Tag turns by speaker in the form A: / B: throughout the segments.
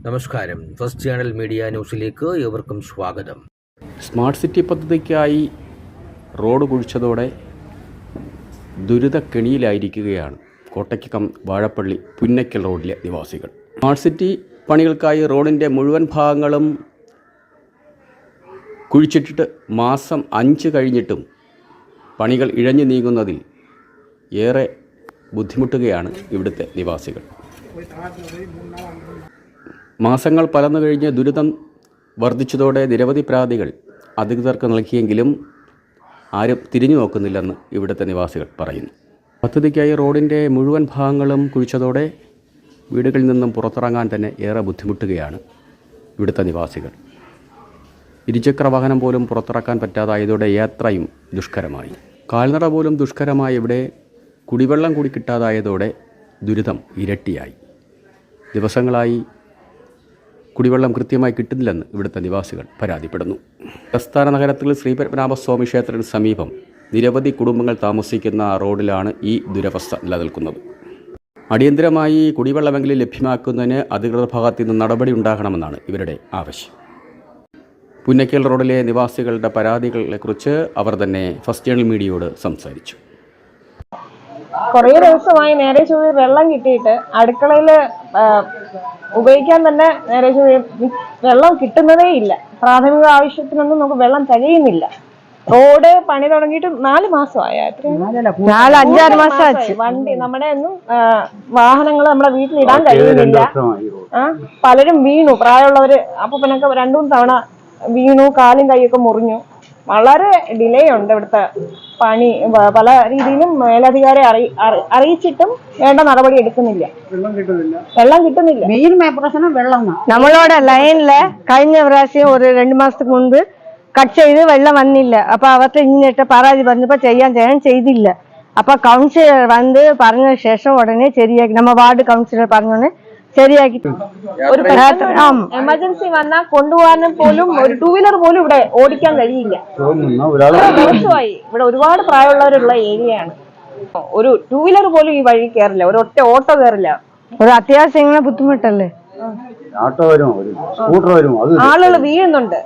A: നമസ്കാരം. First channel media ന്യൂസിലേക്ക് ഏവർക്കും സ്വാഗതം.
B: സ്മാർട്ട് സിറ്റി പദ്ധതിക്കായി റോഡ് കുഴിച്ചതോടെ ദുരിതക്കെണിയിലായിരിക്കുകയാണ് കോട്ടയ്ക്കകം വാഴപ്പള്ളി പുന്നയ്ക്കൽ റോഡിലെ നിവാസികൾ. സ്മാർട്ട് സിറ്റി പണികൾക്കായി റോഡിൻ്റെ മുഴുവൻ ഭാഗങ്ങളും കുഴിച്ചിട്ടിട്ട് മാസം 5 കഴിഞ്ഞിട്ടും പണികൾ ഇഴഞ്ഞു നീങ്ങുന്നതിൽ ഏറെ ബുദ്ധിമുട്ടുകയാണ് ഇവിടുത്തെ നിവാസികൾ. മാസങ്ങൾ പലന്നു കഴിഞ്ഞ് ദുരിതം വർദ്ധിച്ചതോടെ നിരവധി പരാതികൾ അധികൃതർക്ക് നൽകിയെങ്കിലും ആരും തിരിഞ്ഞു നോക്കുന്നില്ലെന്ന് ഇവിടുത്തെ നിവാസികൾ പറയുന്നു. പദ്ധതിക്കായി റോഡിൻ്റെ മുഴുവൻ ഭാഗങ്ങളും കുഴിച്ചതോടെ വീടുകളിൽ നിന്നും പുറത്തിറങ്ങാൻ തന്നെ ഏറെ ബുദ്ധിമുട്ടുകയാണ് ഇവിടുത്തെ നിവാസികൾ. ഇരുചക്ര വാഹനം പോലും പുറത്തിറക്കാൻ പറ്റാതായതോടെ യാത്രയും ദുഷ്കരമായി. കാൽനട പോലും ദുഷ്കരമായി. ഇവിടെ കുടിവെള്ളം കൂടി കിട്ടാതായതോടെ ദുരിതം ഇരട്ടിയായി. ദിവസങ്ങളായി കുടിവെള്ളം കൃത്യമായി കിട്ടുന്നില്ലെന്ന് ഇവിടുത്തെ നിവാസികൾ പരാതിപ്പെടുന്നു. പ്രസ്ഥാന നഗരത്തിൽ ശ്രീപത്മനാഭസ്വാമി ക്ഷേത്രത്തിന് സമീപം നിരവധി കുടുംബങ്ങൾ താമസിക്കുന്ന റോഡിലാണ് ഈ ദുരവസ്ഥ നിലനിൽക്കുന്നത്. അടിയന്തരമായി കുടിവെള്ളമെങ്കിലും ലഭ്യമാക്കുന്നതിന് അധികൃതർ ഭാഗത്തു നിന്ന് നടപടി ഉണ്ടാകണമെന്നാണ് ഇവരുടെ ആവശ്യം. പുന്നയ്ക്കൽ റോഡിലെ നിവാസികളുടെ പരാതികളെക്കുറിച്ച് അവർ തന്നെ ഫസ്റ്റ് ചാനൽ മീഡിയയോട് സംസാരിച്ചു.
C: കുറേ ദിവസമായി നേരെ ചൊവ്വേ വെള്ളം കിട്ടിയിട്ട് അടുക്കളയിൽ ഉപയോഗിക്കാൻ തന്നെ നേരെ ചൊവ്വേ വെള്ളം കിട്ടുന്നതേ ഇല്ല. പ്രാഥമിക ആവശ്യത്തിനൊന്നും നമുക്ക് വെള്ളം തികയുന്നില്ല. റോഡ് പണി തുടങ്ങിയിട്ട് 4 മാസമായ 4-5 മാസമായി. വണ്ടി നമ്മുടെ ഒന്നും വാഹനങ്ങൾ നമ്മുടെ വീട്ടിലിടാൻ കഴിയുന്നില്ല. പലരും വീണു. പ്രായമുള്ളവര് അപ്പനൊക്കെ 2-3 തവണ വീണു. കാലും കൈയൊക്കെ മുറിഞ്ഞു. വളരെ ഡിലേ ഉണ്ട് ഇവിടുത്തെ പണി. പല രീതിയിലും മേലധികാരി അറിയിച്ചിട്ടും വേണ്ട നടപടി എടുക്കുന്നില്ല. വെള്ളം കിട്ടുന്നില്ല.
D: മെയിൻ പ്രശ്നം വെള്ളം.
E: നമ്മളോട് ലൈനില് കഴിഞ്ഞ പ്രാവശ്യം ഒരു 2 മാസத்துக்கு മുൻപ് കട്ട് ചെയ്ത് വെള്ളം വന്നില്ല. അപ്പൊ അവർക്ക് ഇന്നിട്ട് പരാതി പറഞ്ഞപ്പോ ചെയ്യാൻ ചെയ്തില്ല. അപ്പൊ കൗൺസിലർ വന്ന് പറഞ്ഞ ശേഷം ഉടനെ ശരിയാക്കി. നമ്മ വാർഡ് കൗൺസിലർ പറഞ്ഞോണ്ട് ശരിയാക്കി.
C: ഒരു എമർജൻസി വന്നാൽ കൊണ്ടുപോകാനും പോലും ഒരു 2 വീലർ പോലും ഇവിടെ ഓടിക്കാൻ കഴിയില്ല. ദിവസമായി ഇവിടെ ഒരുപാട് പ്രായമുള്ളവരുള്ള ഏരിയയാണ്. ഒരു 2 വീലർ പോലും ഈ വഴി കയറില്ല. ഒരു ഒറ്റ ഓട്ടോ കയറില്ല.
E: ഒരു അത്യാവശ്യം ഇങ്ങനെ ബുദ്ധിമുട്ടല്ലേ.
C: ആളുകൾ വീഴുന്നുണ്ട്.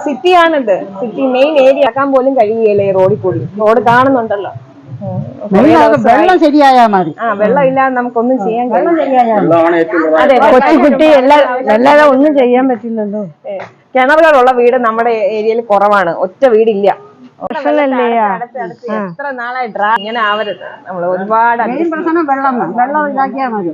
C: സിറ്റിയാണിത്. സിറ്റി മെയിൻ ഏരിയ ആക്കാൻ പോലും കഴിയുകയില്ല ഈ റോഡിൽ കൂടി. റോഡ് കാണുന്നുണ്ടല്ലോ.
D: വെള്ളം ശരിയായാൽ മതി.
C: വെള്ളം ഇല്ലാതെ നമുക്കൊന്നും ചെയ്യാൻ
E: അതെ, കൊച്ചുകുട്ടി എല്ലാവരും ഒന്നും ചെയ്യാൻ പറ്റില്ലല്ലോ.
C: കിണറുകളുള്ള വീട് നമ്മുടെ ഏരിയയിൽ കുറവാണ്. ഒറ്റ വീടില്ല. എത്ര നാളായി ഇങ്ങനെ ആവരുത്. നമ്മൾ ഒരുപാട്
D: പ്രശ്നം വെള്ളം ഇതാക്കിയാൽ മതി.